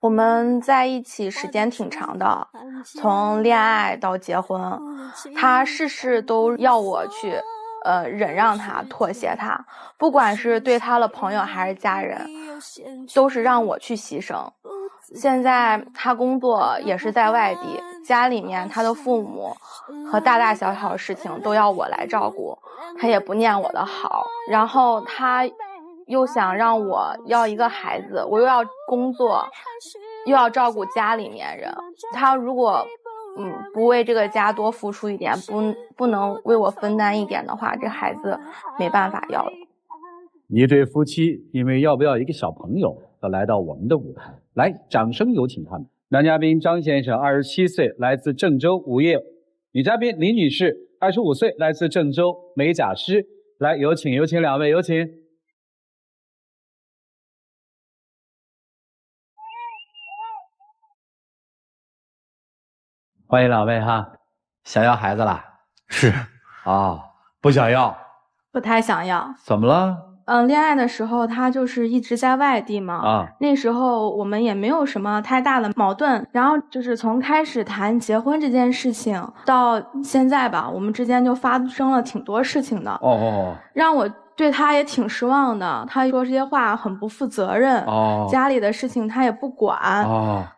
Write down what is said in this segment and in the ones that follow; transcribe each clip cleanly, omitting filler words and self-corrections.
我们在一起时间挺长的，从恋爱到结婚，他事事都要我去忍让他，妥协他，不管是对他的朋友还是家人，都是让我去牺牲。现在他工作也是在外地，家里面他的父母和大大小小的事情都要我来照顾，他也不念我的好，然后他又想让我要一个孩子，我又要工作，又要照顾家里面人，他如果不为这个家多付出一点，不能为我分担一点的话，这孩子没办法要了。一对夫妻因为要不要一个小朋友而来到我们的舞台，来，掌声有请他们。男嘉宾张先生27岁，来自郑州无业；女嘉宾李女士25岁，来自郑州美甲师。来，有请两位，有请。欢迎两位哈。想要孩子啦？是啊，不想要？不太想要。怎么了？恋爱的时候他就是一直在外地嘛，那时候我们也没有什么太大的矛盾，然后就是从开始谈结婚这件事情到现在吧，我们之间就发生了挺多事情的。让我对他也挺失望的，他说这些话很不负责任，家里的事情他也不管，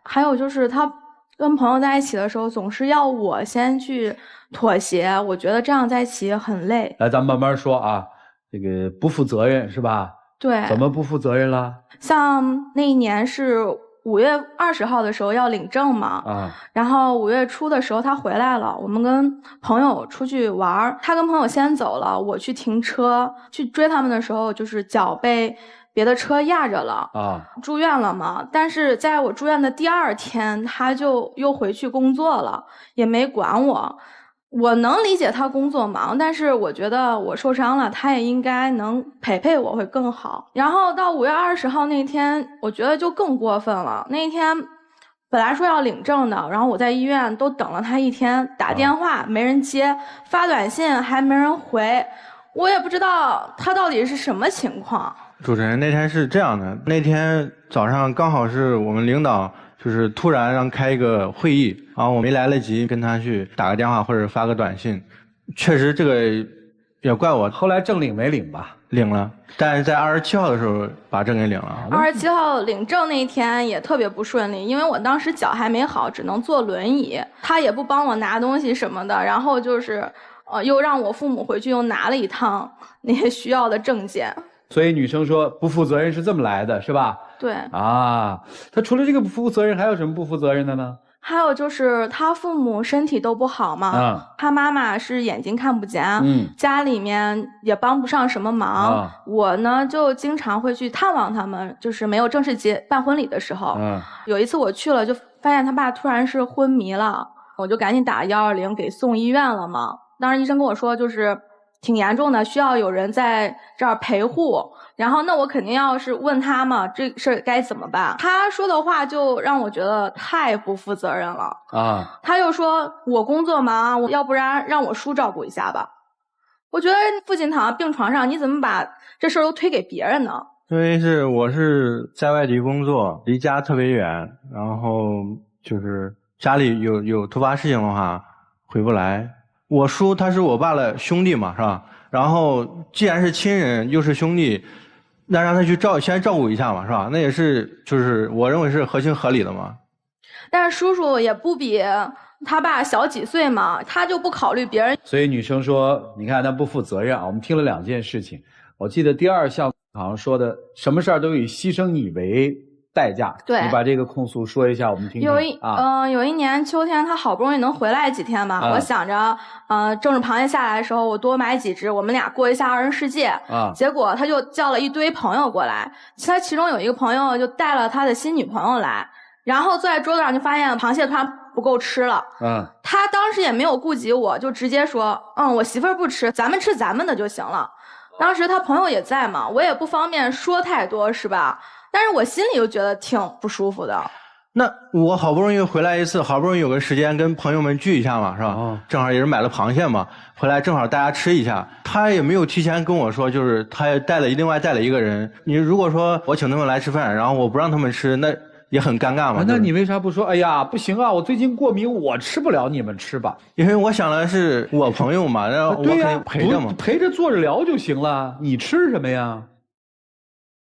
还有就是他跟朋友在一起的时候总是要我先去妥协，我觉得这样在一起很累。来，咱们慢慢说啊。这个不负责任是吧？对。怎么不负责任了？像那一年是5月20号的时候要领证嘛，然后5月初的时候他回来了，我们跟朋友出去玩，他跟朋友先走了，我去停车去追他们的时候，就是脚被别的车压着了住院了嘛。但是在我住院的第2天，他就又回去工作了，也没管我。我能理解他工作忙，但是我觉得我受伤了，他也应该能陪我会更好。然后到5月20号那天，我觉得就更过分了。那一天本来说要领证的，然后我在医院都等了他1天，打电话没人接，发短信还没人回，我也不知道他到底是什么情况。主持人，那天是这样的，那天早上刚好是我们领导就是突然让开一个会议，然后我没来得及跟他去打个电话或者发个短信，确实这个也怪我。后来证领没领吧？领了，但是在27号的时候把证给领了。27号领证那一天也特别不顺利，因为我当时脚还没好，只能坐轮椅，他也不帮我拿东西什么的，然后就是又让我父母回去又拿了一趟那些需要的证件。所以女生说不负责任是这么来的，是吧？对啊，他除了这个不负责任，还有什么不负责任的呢？还有就是他父母身体都不好嘛，他妈妈是眼睛看不见，家里面也帮不上什么忙，我呢就经常会去探望他们，就是没有正式办婚礼的时候，有一次我去了，就发现他爸突然是昏迷了，我就赶紧打120给送医院了嘛。当时医生跟我说就是挺严重的，需要有人在这儿陪护，然后那我肯定要是问他嘛，这事儿该怎么办。他说的话就让我觉得太不负责任了他又说我工作忙，要不然让我叔照顾一下吧。我觉得父亲躺在病床上，你怎么把这事儿都推给别人呢？因为我是在外地工作，离家特别远，然后就是家里有突发事情的话回不来。我叔他是我爸的兄弟嘛，是吧？然后既然是亲人又是兄弟，那让他去先照顾一下嘛，是吧？那也是就是我认为是合情合理的嘛。但是叔叔也不比他爸小几岁嘛，他就不考虑别人。所以女生说你看他不负责任啊。我们听了2件事情，我记得第2项好像说的什么事儿都以牺牲你为代价。对，你把这个控诉说一下我们听听。有一年秋天他好不容易能回来几天嘛，我想着正是螃蟹下来的时候我多买几只，我们俩过一下2人世界结果他就叫了一堆朋友过来，他其中有一个朋友就带了他的新女朋友来，然后坐在桌子上就发现螃蟹突然不够吃了他当时也没有顾及我，就直接说我媳妇儿不吃，咱们吃咱们的就行了。当时他朋友也在嘛，我也不方便说太多是吧，但是我心里就觉得挺不舒服的。那我好不容易回来一次，好不容易有个时间跟朋友们聚一下嘛，是吧？正好也是买了螃蟹嘛，回来正好大家吃一下。他也没有提前跟我说，就是他也另外带了一个人。你如果说我请他们来吃饭，然后我不让他们吃，那也很尴尬嘛。那你为啥不说？哎呀，不行啊，我最近过敏，我吃不了，你们吃吧。因为我想的是我朋友嘛，然后我肯定陪着嘛，陪着坐着聊就行了。你吃什么呀？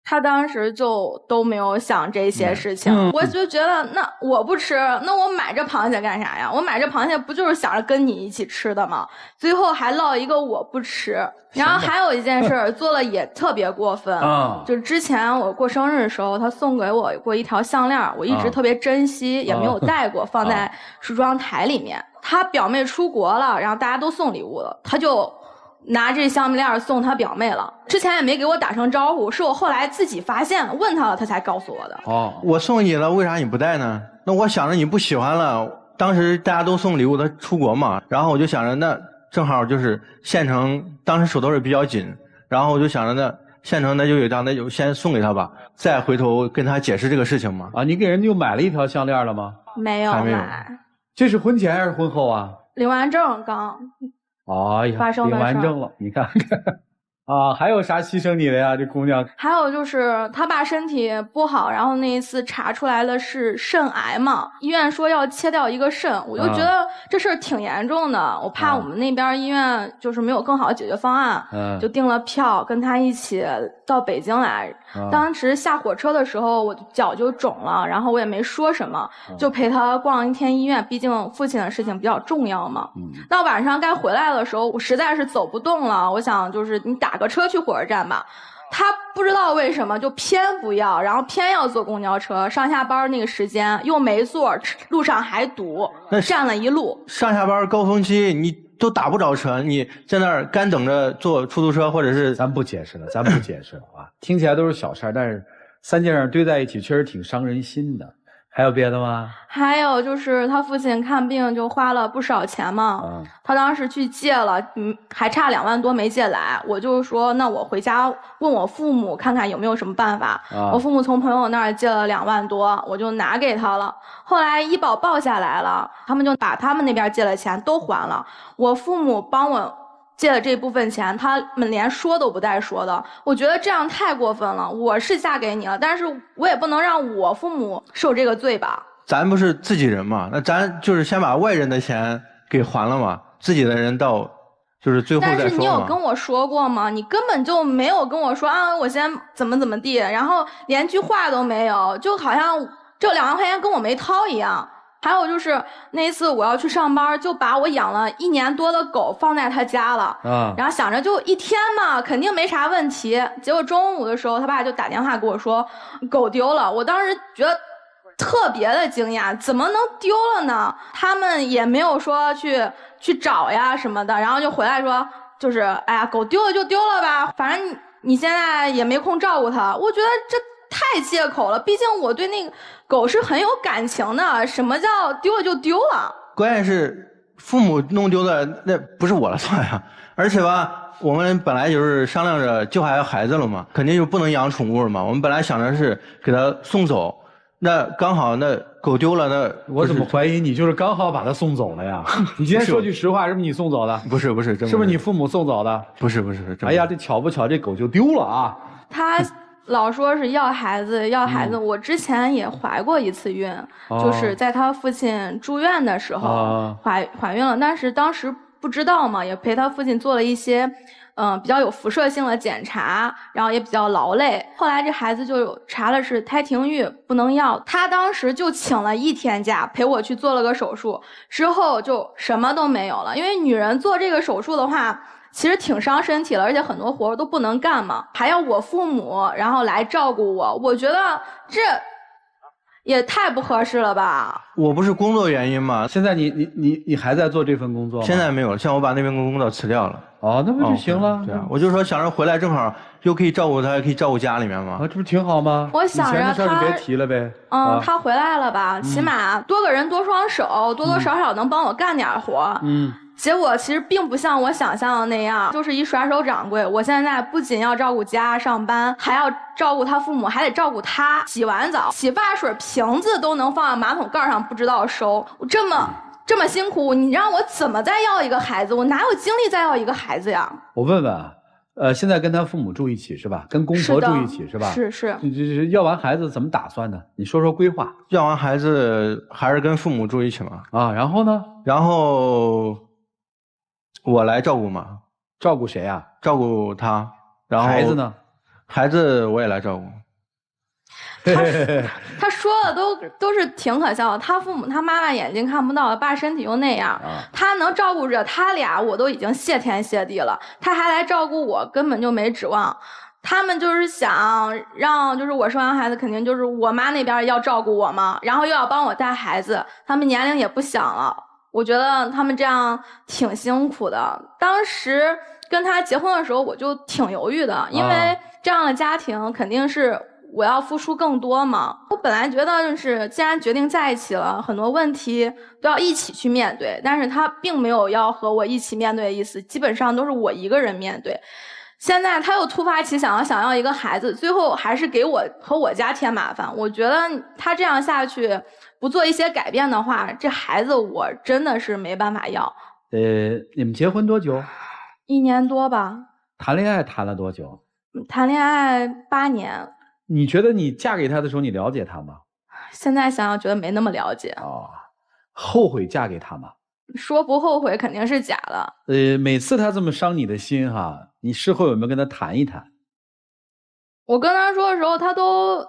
他当时就都没有想这些事情，我就觉得那我不吃，那我买这螃蟹干啥呀？我买这螃蟹不就是想着跟你一起吃的吗？最后还落一个我不吃。然后还有一件事做了也特别过分，就是之前我过生日的时候，他送给我过一条项链，我一直特别珍惜，也没有戴过，放在梳妆台里面。他表妹出国了，然后大家都送礼物了，他就拿这项链送他表妹了，之前也没给我打声招呼，是我后来自己发现问他了，他才告诉我的。我送你了，为啥你不戴呢？那我想着你不喜欢了，当时大家都送礼物，他出国嘛，然后我就想着那正好就是县城，当时手头也比较紧，然后我就想着那县城那就有张，那就先送给他吧，再回头跟他解释这个事情嘛。你给人就买了一条项链了吗？没有买。这是婚前还是婚后啊？领完证刚。哎呀，领完证了，你看看还有啥牺牲你的呀？这姑娘。还有就是他爸身体不好，然后那一次查出来了是肾癌嘛，医院说要切掉一个肾，我就觉得这事儿挺严重的，我怕我们那边医院就是没有更好的解决方案，就订了票跟他一起到北京来。当时下火车的时候我脚就肿了，然后我也没说什么，就陪他逛一天医院，毕竟父亲的事情比较重要嘛。到晚上该回来的时候，我实在是走不动了，我想就是你打个车去火车站吧。他不知道为什么就偏不要，然后偏要坐公交车，上下班那个时间又没座，路上还堵，站了一路。上下班高峰期你都打不着车，你在那儿干等着坐出租车或者是……咱不解释了啊！听起来都是小事，但是3件事堆在一起确实挺伤人心的。还有别的吗？还有就是他父亲看病就花了不少钱嘛，他当时去借了，还差2万多没借来。我就说那我回家问我父母看看有没有什么办法。我父母从朋友那儿借了2万多，我就拿给他了。后来医保报下来了，他们就把他们那边借的钱都还了。我父母帮我借了这部分钱，他们连说都不带说的，我觉得这样太过分了。我是嫁给你了，但是我也不能让我父母受这个罪吧。咱不是自己人嘛，那咱就是先把外人的钱给还了嘛，自己的人到就是最后再说嘛。但是你有跟我说过吗？你根本就没有跟我说我先怎么地，然后连句话都没有，就好像这2万块钱跟我没掏一样。还有就是那一次我要去上班，就把我养了1年多的狗放在他家了，然后想着就1天嘛，肯定没啥问题。结果中午的时候，他爸就打电话给我说狗丢了。我当时觉得特别的惊讶，怎么能丢了呢？他们也没有说去找呀什么的，然后就回来说就是哎呀，狗丢了就丢了吧，反正你现在也没空照顾它。我觉得这太借口了，毕竟我对那个狗是很有感情的，什么叫丢了就丢了？关键是父母弄丢的那不是我的错呀，而且吧，我们本来就是商量着就还要孩子了嘛，肯定就不能养宠物了嘛。我们本来想着是给它送走，那刚好那狗丢了，那我怎么怀疑你就是刚好把它送走了呀？你今天说句实话，是不是你送走的？不是，是不是你父母送走的？不是。哎呀，这巧不巧，这狗就丢了啊！他老说是要孩子，我之前也怀过1次孕，就是在他父亲住院的时候怀孕了，但是当时不知道嘛，也陪他父亲做了一些比较有辐射性的检查，然后也比较劳累。后来这孩子就查了是胎停育，不能要。他当时就请了1天假陪我去做了个手术，之后就什么都没有了。因为女人做这个手术的话其实挺伤身体了，而且很多活都不能干嘛，还要我父母然后来照顾我，我觉得这也太不合适了吧。我不是工作原因吗？现在你还在做这份工作吗？现在没有，像我把那份工作辞掉了。那不就行了？对啊，我就说想着回来正好又可以照顾他，可以照顾家里面嘛。这不挺好吗？我想着他，以前的事就别提了呗。他回来了吧，起码多个人多双手，多多少少能帮我干点活。结果其实并不像我想象的那样，就是一甩手掌柜。我现在不仅要照顾家上班，还要照顾他父母，还得照顾他。洗完澡洗发水瓶子都能放在马桶盖上不知道收，我这么辛苦，你让我怎么再要一个孩子？我哪有精力再要一个孩子呀？我问问啊，现在跟他父母住一起是吧？跟公婆住一起是吧？是。这要完孩子怎么打算呢？你说说规划。要完孩子还是跟父母住一起嘛？啊，然后呢？然后我来照顾嘛。照顾谁啊？照顾他。然后孩子呢？孩子我也来照顾。他说的都是挺可笑的。他父母他妈妈眼睛看不到，爸身体又那样，他能照顾着他俩，我都已经谢天谢地了。他还来照顾我，根本就没指望。他们就是想让，就是我生完孩子肯定就是我妈那边要照顾我嘛，然后又要帮我带孩子，他们年龄也不小了。我觉得他们这样挺辛苦的。当时跟他结婚的时候，我就挺犹豫的，因为这样的家庭肯定是我要付出更多嘛。我本来觉得就是既然决定在一起了，很多问题都要一起去面对，但是他并没有要和我一起面对的意思，基本上都是我一个人面对。现在他又突发奇想要一个孩子，最后还是给我和我家添麻烦。我觉得他这样下去不做一些改变的话，这孩子我真的是没办法要。你们结婚多久？1年多吧。谈恋爱谈了多久？谈恋爱8年。你觉得你嫁给他的时候你了解他吗？现在想想觉得没那么了解。后悔嫁给他吗？说不后悔肯定是假的。每次他这么伤你的心哈，你事后有没有跟他谈一谈？我跟他说的时候他都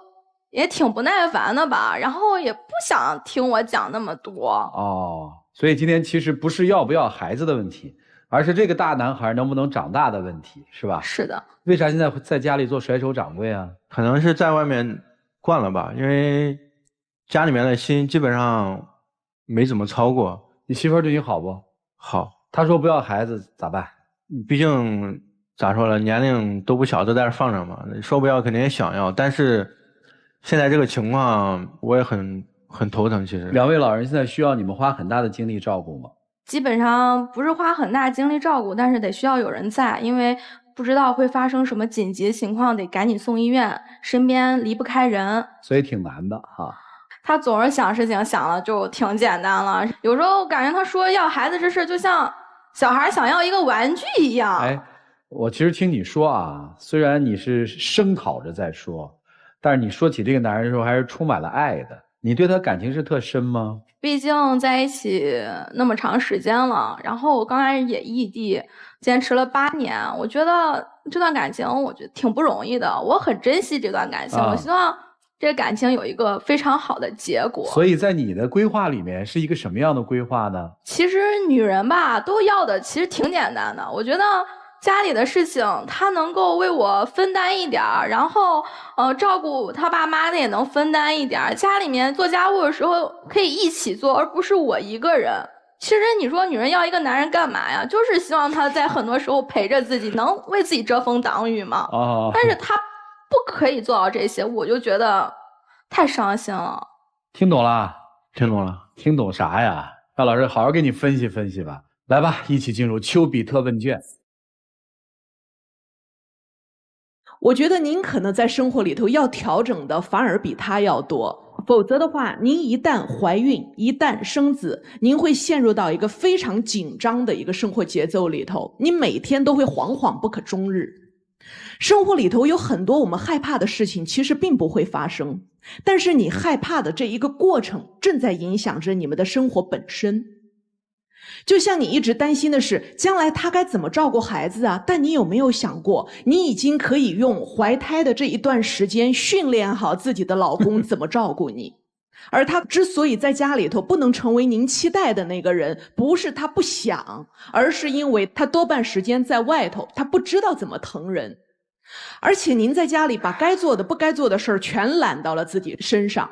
也挺不耐烦的吧，然后也不想听我讲那么多。所以今天其实不是要不要孩子的问题，而是这个大男孩能不能长大的问题，是吧？是的。为啥现在在家里做甩手掌柜啊？可能是在外面惯了吧，因为家里面的心基本上没怎么操过。你媳妇儿对你好不？好。她说不要孩子咋办？毕竟咋说了，年龄都不小，都在这放着嘛。说不要肯定也想要，但是现在这个情况我也很头疼。其实2位老人现在需要你们花很大的精力照顾吗？基本上不是花很大精力照顾，但是得需要有人在，因为不知道会发生什么紧急情况，得赶紧送医院，身边离不开人，所以挺难的哈。他总是想事情想了就挺简单了，有时候感觉他说要孩子这事就像小孩想要一个玩具一样。我其实听你说啊，虽然你是声讨着在说，但是你说起这个男人的时候还是充满了爱的。你对他感情是特深吗？毕竟在一起那么长时间了，然后我刚开始也异地，坚持了8年，我觉得这段感情我觉得挺不容易的，我很珍惜这段感情，我希望这感情有一个非常好的结果。所以在你的规划里面是一个什么样的规划呢？其实女人吧都要的其实挺简单的，我觉得家里的事情他能够为我分担一点，然后照顾他爸妈的也能分担一点，家里面做家务的时候可以一起做，而不是我一个人。其实你说女人要一个男人干嘛呀？就是希望他在很多时候陪着自己，能为自己遮风挡雨嘛。但是他不可以做到这些，我就觉得太伤心了。听懂了？听懂了。听懂啥呀？让老师好好给你分析分析吧。来吧，一起进入丘比特问卷。我觉得您可能在生活里头要调整的反而比他要多，否则的话，您一旦怀孕，一旦生子，您会陷入到一个非常紧张的一个生活节奏里头，你每天都会惶惶不可终日。生活里头有很多我们害怕的事情，其实并不会发生，但是你害怕的这一个过程，正在影响着你们的生活本身。就像你一直担心的是将来他该怎么照顾孩子啊，但你有没有想过，你已经可以用怀胎的这一段时间训练好自己的老公怎么照顾你。而他之所以在家里头不能成为您期待的那个人，不是他不想，而是因为他多半时间在外头，他不知道怎么疼人。而且您在家里把该做的不该做的事儿全揽到了自己身上。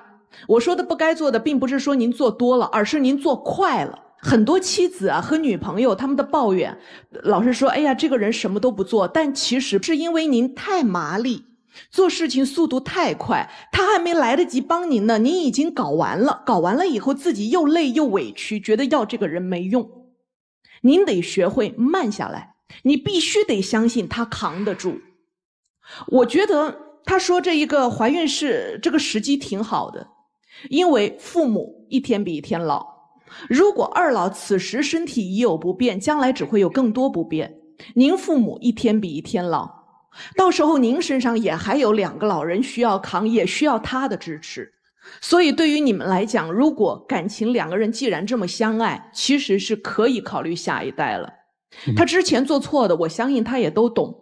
我说的不该做的并不是说您做多了，而是您做快了。很多妻子啊和女朋友他们的抱怨，老是说哎呀这个人什么都不做，但其实是因为您太麻利，做事情速度太快，他还没来得及帮您呢，您已经搞完了，搞完了以后自己又累又委屈，觉得要这个人没用。您得学会慢下来，你必须得相信他扛得住。我觉得他说这一个怀孕是这个时机挺好的，因为父母一天比一天老，如果二老此时身体已有不便，将来只会有更多不便。您父母一天比一天老，到时候您身上也还有2个老人需要扛，也需要他的支持。所以对于你们来讲，如果感情2个人既然这么相爱，其实是可以考虑下一代了。他之前做错的，我相信他也都懂。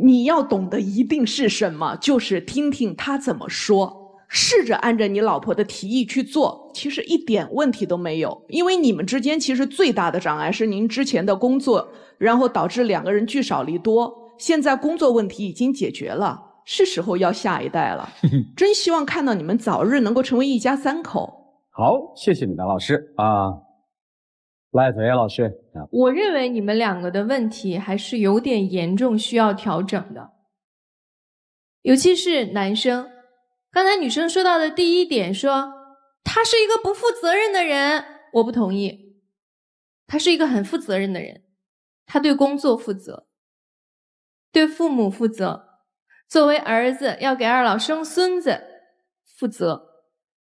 你要懂得一定是什么，就是听听他怎么说，试着按照你老婆的提议去做，其实一点问题都没有。因为你们之间其实最大的障碍是您之前的工作，然后导致2个人聚少离多。现在工作问题已经解决了，是时候要下一代了。真希望看到你们早日能够成为一家3口。好，谢谢你的老师啊。赖子老师，我认为你们2个的问题还是有点严重，需要调整的。尤其是男生，刚才女生说到的第一点说，他是一个不负责任的人，我不同意。他是一个很负责任的人，他对工作负责，对父母负责，作为儿子要给2老生孙子负责，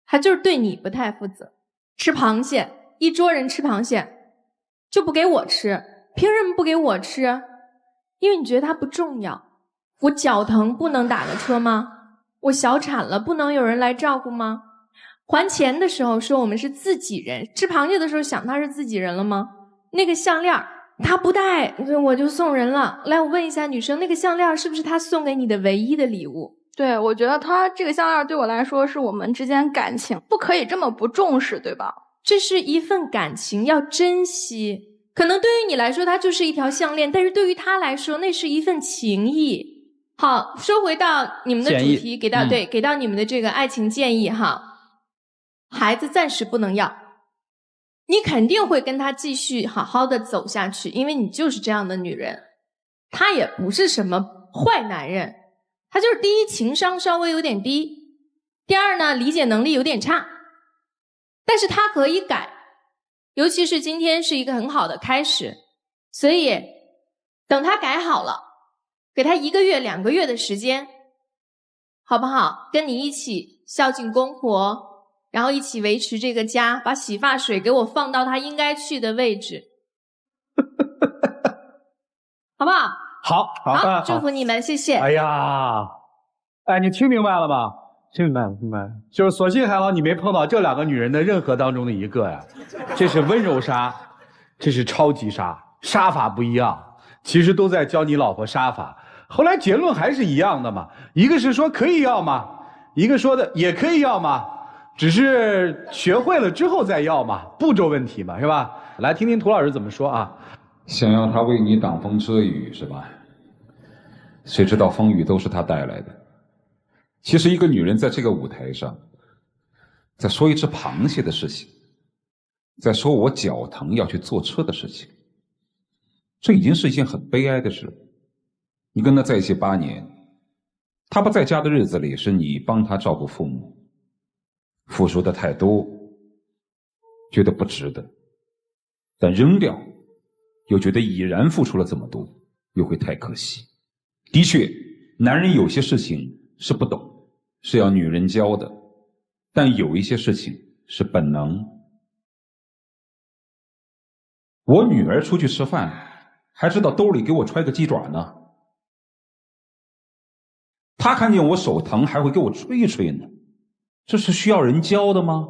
他就是对你不太负责。吃螃蟹，一桌人吃螃蟹就不给我吃，凭什么不给我吃？因为你觉得它不重要。我脚疼不能打个车吗？我小产了不能有人来照顾吗？还钱的时候说我们是自己人，吃螃蟹的时候想他是自己人了吗？那个项链他不戴我就送人了。来，我问一下女生，那个项链是不是他送给你的唯一的礼物？对，我觉得他这个项链对我来说是我们之间感情，不可以这么不重视，对吧？这是一份感情，要珍惜。可能对于你来说它就是一条项链，但是对于他来说那是一份情谊。好，说回到你们的主题，给到你们的这个爱情建议哈。孩子暂时不能要，你肯定会跟他继续好好的走下去，因为你就是这样的女人。他也不是什么坏男人，他就是第一情商稍微有点低，第二呢理解能力有点差，但是他可以改，尤其是今天是一个很好的开始，所以等他改好了，给他1个月2个月的时间，好不好？跟你一起孝敬公婆，然后一起维持这个家，把洗发水给我放到他应该去的位置好不好？好，祝福你们，谢谢。哎呀，你听明白了吗？听明白了。就是所幸还好你没碰到这2个女人的任何当中的一个呀。这是温柔杀，这是超级杀，杀法不一样，其实都在教你老婆杀法。后来结论还是一样的嘛，一个是说可以要嘛，一个说的也可以要嘛，只是学会了之后再要嘛，步骤问题嘛，是吧？来听听涂老师怎么说啊。想要他为你挡风遮雨是吧？谁知道风雨都是他带来的。其实一个女人在这个舞台上，在说一只螃蟹的事情，在说我脚疼要去坐车的事情，这已经是一件很悲哀的事。你跟他在一起8年，他不在家的日子里是你帮他照顾父母，付出的太多，觉得不值得，但扔掉又觉得已然付出了这么多，又会太可惜。的确，男人有些事情是不懂，是要女人教的，但有一些事情是本能。我女儿出去吃饭，还知道兜里给我揣个鸡爪呢。她看见我手疼，还会给我吹一吹呢。这是需要人教的吗？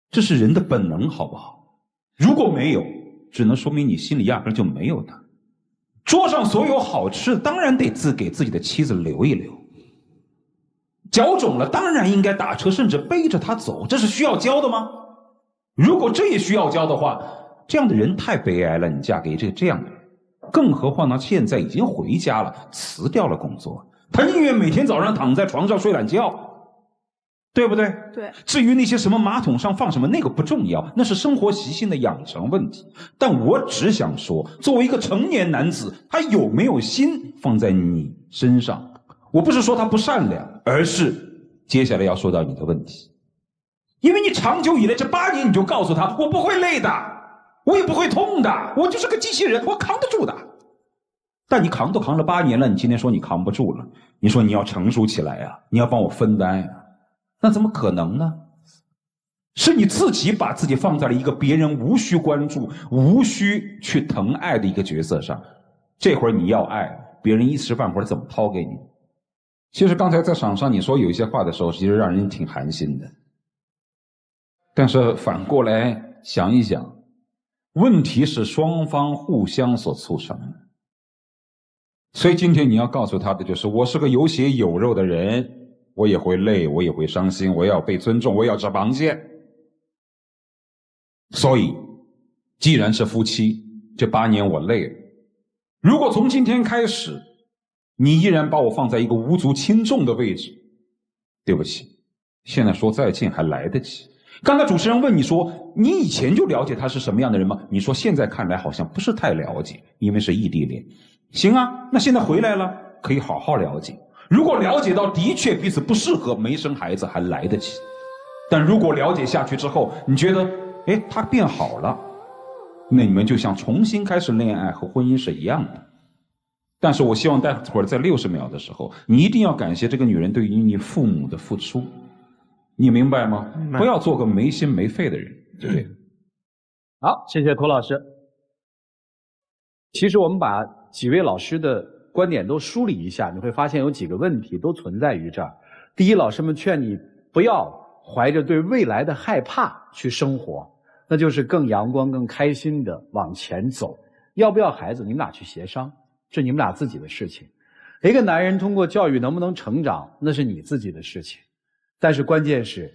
这是人的本能，好不好？如果没有，只能说明你心里压根就没有他。桌上所有好吃的，当然得给自己的妻子留一留。脚肿了，当然应该打车，甚至背着他走，这是需要教的吗？如果这也需要教的话，这样的人太悲哀了，你嫁给这样的人。更何况他现在已经回家了，辞掉了工作，他宁愿每天早上躺在床上睡懒觉，对不对？对。至于那些什么马桶上放什么，那个不重要，那是生活习性的养成问题。但我只想说，作为一个成年男子，他有没有心放在你身上？我不是说他不善良，而是接下来要说到你的问题。因为你长久以来这8年，你就告诉他，我不会累的，我也不会痛的，我就是个机器人，我扛得住的。但你扛都扛了8年了，你今天说你扛不住了，你说你要成熟起来啊，你要帮我分担啊，那怎么可能呢？是你自己把自己放在了一个别人无需关注、无需去疼爱的一个角色上。这会儿你要爱，别人一时半会儿怎么掏给你？其实刚才在场上你说有一些话的时候，其实让人挺寒心的。但是反过来想一想，问题是双方互相所促成的。所以今天你要告诉他的就是，我是个有血有肉的人，我也会累，我也会伤心，我要被尊重，我要吃螃蟹。所以既然是夫妻，这8年我累了，如果从今天开始你依然把我放在一个无足轻重的位置，对不起，现在说再见还来得及。刚才主持人问你说，你以前就了解他是什么样的人吗？你说现在看来好像不是太了解，因为是异地恋。行啊，那现在回来了，可以好好了解。如果了解到的确彼此不适合，没生孩子还来得及。但如果了解下去之后，你觉得他变好了，那你们就像重新开始恋爱和婚姻是一样的。但是我希望待会儿在60秒的时候，你一定要感谢这个女人对于你父母的付出，你明白吗？不要做个没心没肺的人，对不对？好，谢谢涂老师。其实我们把几位老师的观点都梳理一下，你会发现有几个问题都存在于这儿。第一，老师们劝你不要怀着对未来的害怕去生活，那就是更阳光、更开心的往前走。要不要孩子，你们俩去协商，这你们俩自己的事情。一个男人通过教育能不能成长，那是你自己的事情。但是关键是，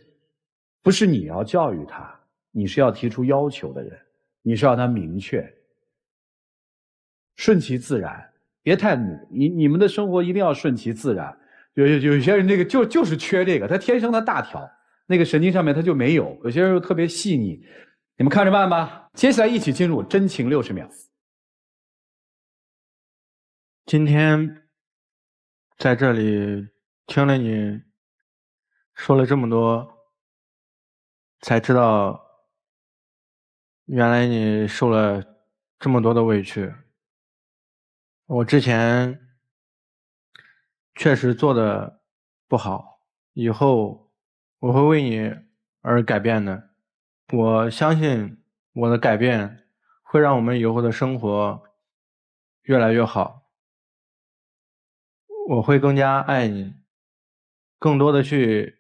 不是你要教育他，你是要提出要求的人，你是要他明确，顺其自然，别太努。你们的生活一定要顺其自然。有些人这个就是缺这个，他天生他大条，那个神经上面他就没有。有些人又特别细腻，你们看着办吧。接下来一起进入真情60秒。今天在这里听了你说了这么多，才知道原来你受了这么多的委屈。我之前确实做的不好，以后我会为你而改变的。我相信我的改变会让我们以后的生活越来越好。我会更加爱你，更多的去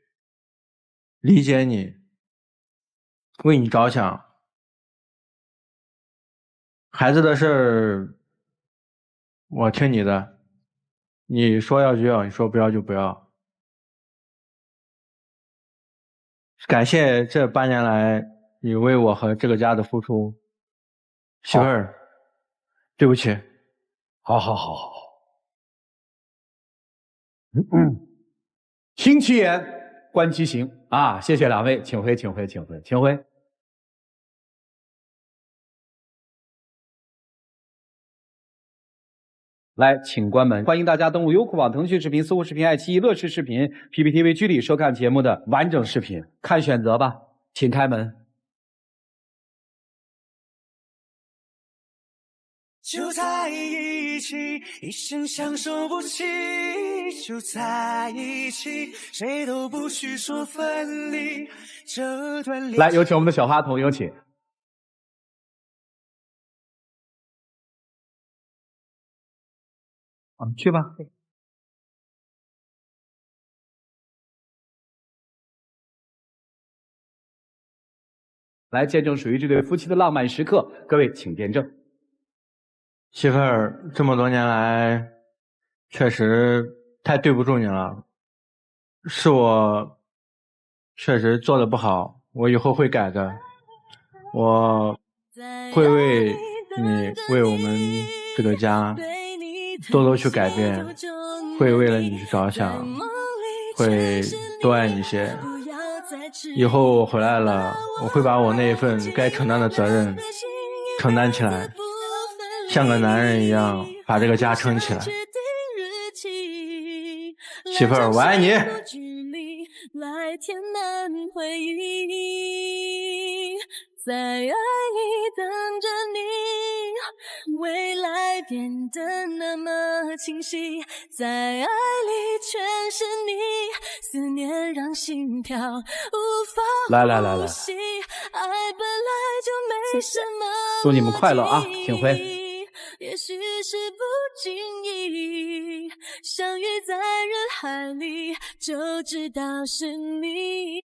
理解你，为你着想。孩子的事儿我听你的，你说要就要，你说不要就不要。感谢这8年来你为我和这个家的付出。媳妇儿，对不起。好。听其言，观其行啊！谢谢2位，请回。来，请关门。欢迎大家登录优酷网、腾讯视频、搜狐视频、爱奇艺、乐视视频、PPTV 居里收看节目的完整视频，看选择吧，请开门。就在一起，一生相守不弃，就在一起，谁都不许说分离。这段来，有请我们的小花童，有请。去吧。来见证属于这对夫妻的浪漫时刻，各位请见证。媳妇儿，这么多年来，确实太对不住你了，是我确实做的不好，我以后会改的，我会为你、为我们这个家多多去改变，会为了你去着想，会多爱你些。以后我回来了，我会把我那一份该承担的责任承担起来，像个男人一样把这个家撑起来。媳妇儿，我爱你。来填满回忆，在爱里等着你，未来变得那么清晰，在爱里全是你，思念让心跳无法呼吸，爱本来就没什么祝你们快乐啊，请回。也许是不经意相遇在人海里，就知道是你。